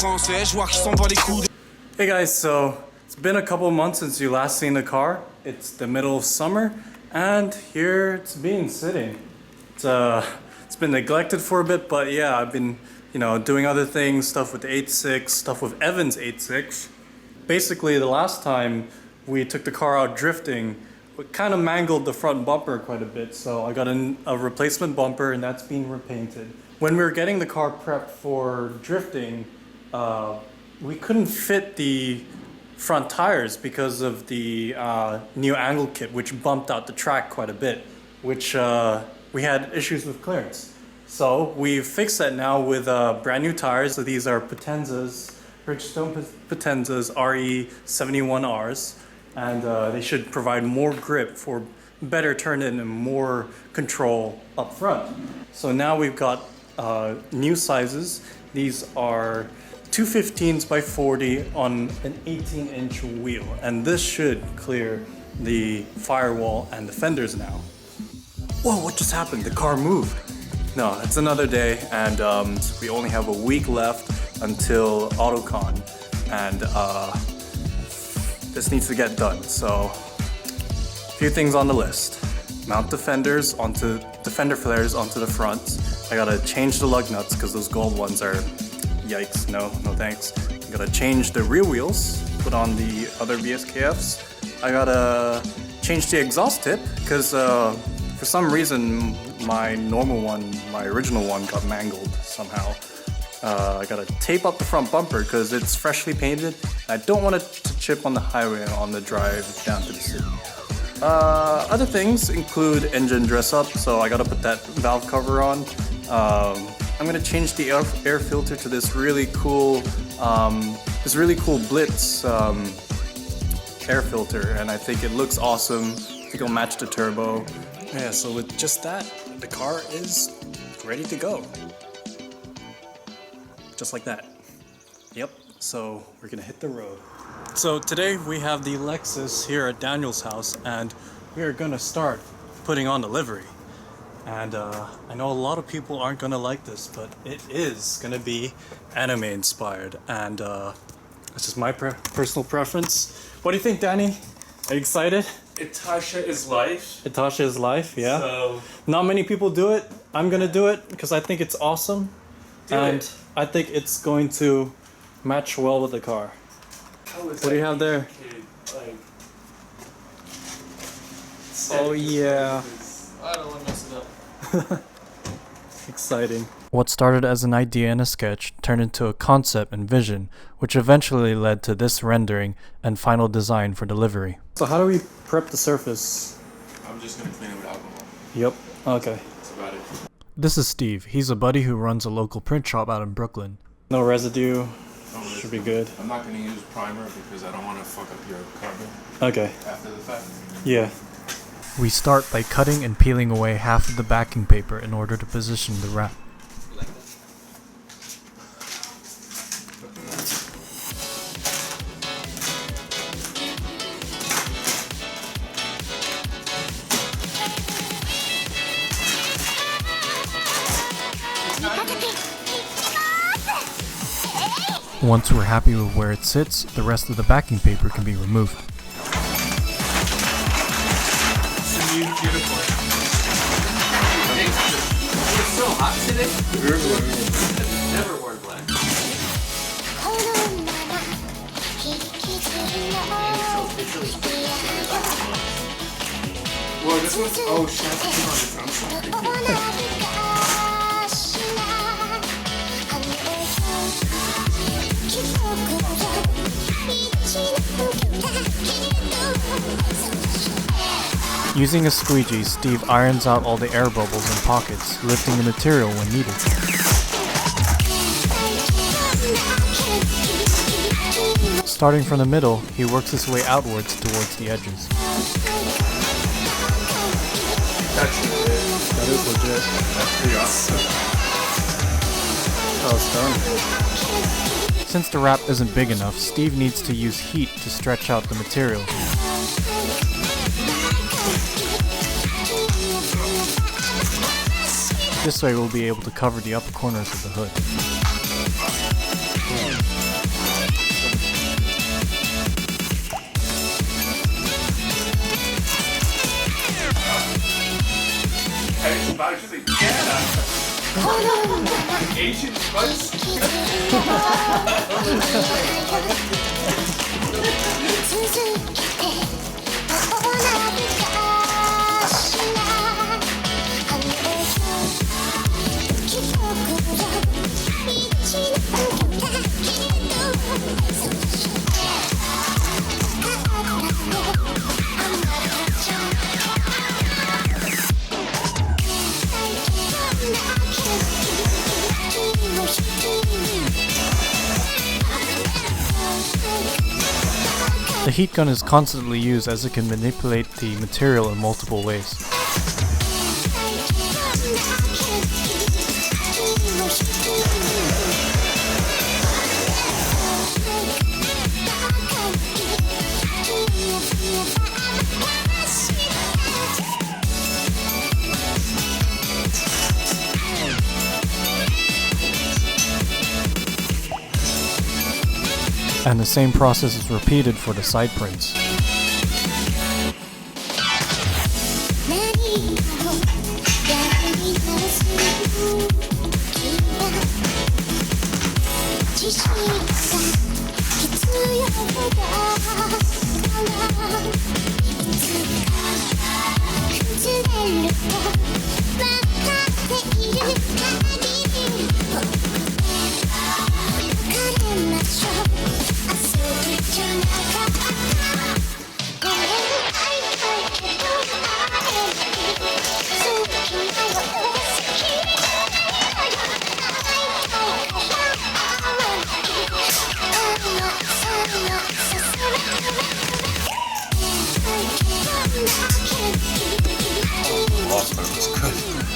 Hey guys, so it's been a couple months since you last seen the car. It's the middle of summer, and here it's been sitting. It's been neglected for a bit, but yeah, I've been, doing other things, stuff with the 8.6, stuff with Evan's 8.6. Basically, the last time we took the car out drifting, we kind of mangled the front bumper quite a bit, so I got a replacement bumper, and that's being repainted. When we were getting the car prepped for drifting, we couldn't fit the front tires because of the new angle kit, which bumped out the track quite a bit, which we had issues with clearance. So we fixed that now with brand new tires. So these are Potenzas, Bridgestone Potenzas RE71Rs, and they should provide more grip for better turn-in and more control up front. So now we've got new sizes. These are 215s by 40 on an 18-inch wheel, and this should clear the firewall and the fenders now. Whoa, what just happened? The car moved. No, it's another day, and we only have a week left until AutoCon, and this needs to get done. So, a few things on the list. Mount the fenders onto the fender flares onto the front. I gotta change the lug nuts because those gold ones are yikes, no thanks. I gotta change the rear wheels, put on the other VSKFs. I gotta change the exhaust tip because for some reason my normal one, my original one, got mangled somehow. I gotta tape up the front bumper because it's freshly painted. I don't want it to chip on the highway on the drive down to the city. Other things include engine dress up, so I gotta put that valve cover on. I'm gonna change the air filter to this really cool Blitz air filter, and I think it looks awesome. I think it'll match the turbo. Yeah, so with just that, the car is ready to go. Just like that. Yep, so we're gonna hit the road. So today we have the Lexus here at Daniel's house, and we are gonna start putting on the livery. And I know a lot of people aren't gonna like this, but it is gonna be anime inspired, and it's just my personal preference. What do you think, Danny? Are you excited? Itasha is life. Itasha is life, yeah. So not many people do it. I'm gonna do it because I think it's awesome, and I think it's going to match well with the car. What do you have there? Oh yeah. I don't want to mess it up. Exciting. What started as an idea and a sketch turned into a concept and vision, which eventually led to this rendering and final design for delivery. So how do we prep the surface? I'm just going to clean it with alcohol. Yep. Okay. That's about it. This is Steve. He's a buddy who runs a local print shop out in Brooklyn. No residue. Should be good. I'm not going to use primer because I don't want to fuck up your carbon. Okay. After the fact. Yeah. We start by cutting and peeling away half of the backing paper in order to position the wrap. Once we're happy with where it sits, the rest of the backing paper can be removed. It's so hot today. I've never worn black. Well, this one's shit. I'm Using a squeegee, Steve irons out all the air bubbles and pockets, lifting the material when needed. Starting from the middle, he works his way outwards towards the edges. That is legit. That's pretty awesome. Oh, it's done. Since the wrap isn't big enough, Steve needs to use heat to stretch out the material. This way we'll be able to cover the upper corners of the hood. about it. She's like, yeah. Asian spice. The heat gun is constantly used as it can manipulate the material in multiple ways. And the same process is repeated for the side prints.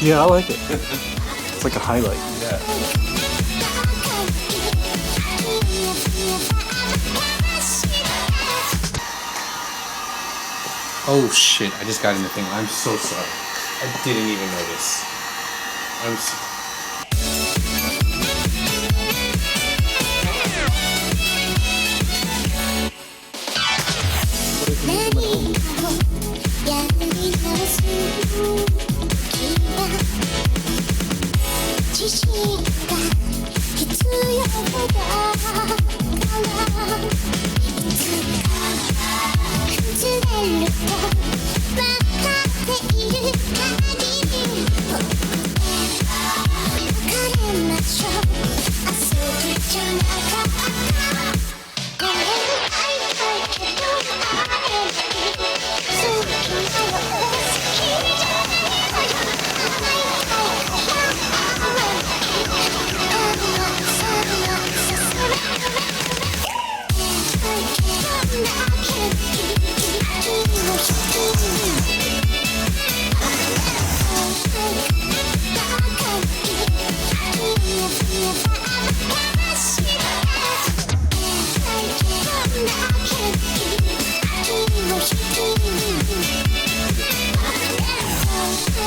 Yeah, I like it. It's like a highlight. Yeah. Oh shit, I just got in the thing. I'm so sorry. I didn't even notice. I'm so...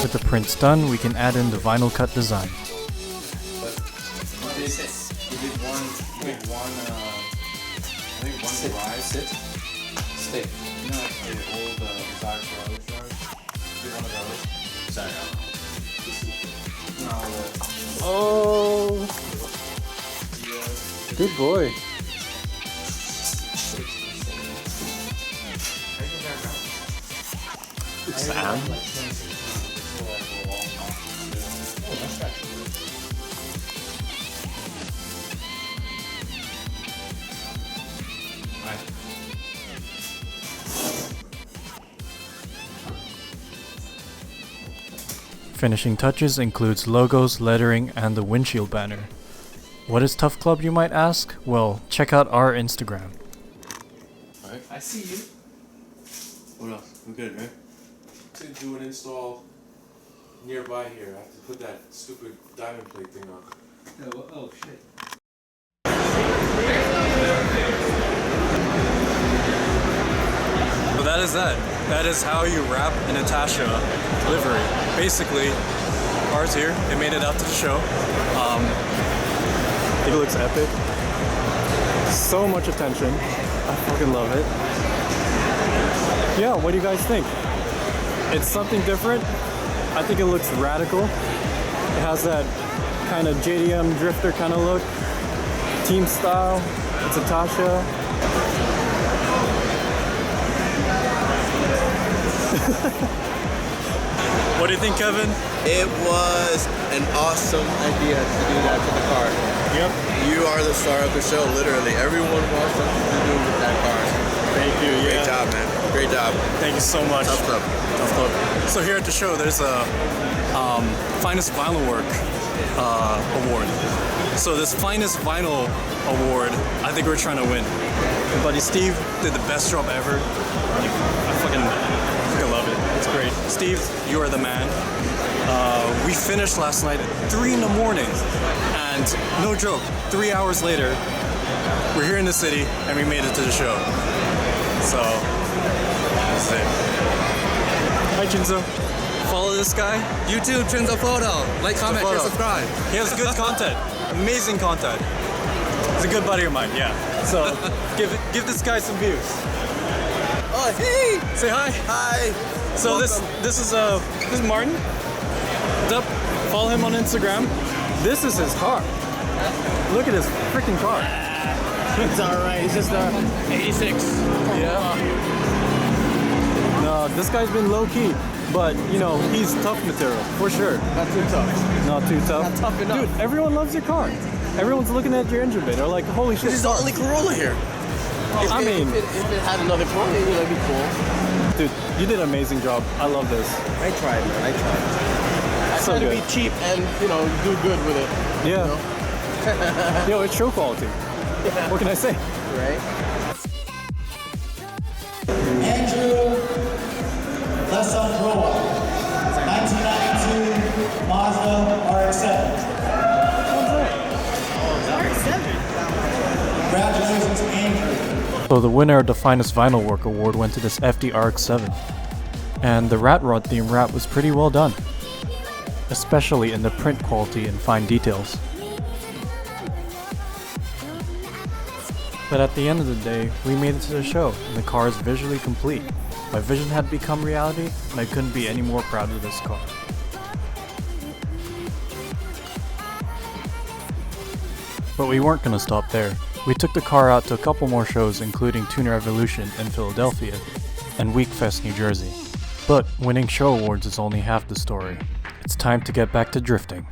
With the prints done, we can add in the vinyl cut design. What is it? You did one, I think one garage. Sit? Stay. You know, like the old design for other cars? Did one of those? Saekano. No, Oh, good boy. Sam? Finishing touches includes logos, lettering, and the windshield banner. What is Tough Club, you might ask? Well, check out our Instagram. Alright. I see you. What else? We're good, right? To do an install nearby here. I have to put that stupid diamond plate thing on. Oh shit. Well, that is that. That is how you wrap an Itasha livery. Basically, cars here, they made it out to the show. It looks epic. So much attention. I fucking love it. Yeah, what do you guys think? It's something different. I think it looks radical. It has that kind of JDM drifter kind of look. Team style. It's Itasha. What do you think, Kevin? It was an awesome idea to do that to the car. Yep. You are the star of the show, literally. Everyone wants something to do with that car. Thank you. Great Yeah. job, man. Great job. Thank you so much. Tough stuff. Tough love. So here at the show, there's a finest vinyl work award. So this finest vinyl award, I think we're trying to win. My buddy Steve did the best job ever. Like, I fucking love it. It's great. Steve, you are the man. We finished last night at 3 in the morning, and no joke, 3 hours later, we're here in the city, and we made it to the show. So, that's it. Hi, Chinzo. Follow this guy. YouTube, Chinzo Photo. Like, comment, share, Photo. subscribe. He has good content, amazing content. He's a good buddy of mine, yeah. So, give this guy some views. Oh, hey! Say hi. Hi! So Welcome. this is Martin. What's up? Follow him on Instagram. This is his car. Look at his freaking car. It's alright, it's just a 86. Yeah. No, this guy's been low key, but you know he's tough material for sure. Not too tough. Not too tough. Not tough enough. Dude, everyone loves your car. Everyone's looking at your engine bay. They're like, holy shit. This is the only Corolla here. If it had another Corolla, it would be cool. Dude, you did an amazing job. I love this. I tried, man. I tried. I So tried to good. be cheap and, do good with it. Yeah. You know? Yo, it's show quality. Yeah. What can I say? Right? Andrew Lesandroa, 1992 Mazda RX-7. Congratulations, Andrew. So the winner of the Finest Vinyl Work Award went to this FDRX7. And the Rat Rod theme wrap was pretty well done, especially in the print quality and fine details. But at the end of the day, we made it to the show, and the car is visually complete. My vision had become reality, and I couldn't be any more proud of this car. But we weren't gonna stop there. We took the car out to a couple more shows, including Tuner Evolution in Philadelphia and Weekfest, New Jersey. But winning show awards is only half the story. It's time to get back to drifting.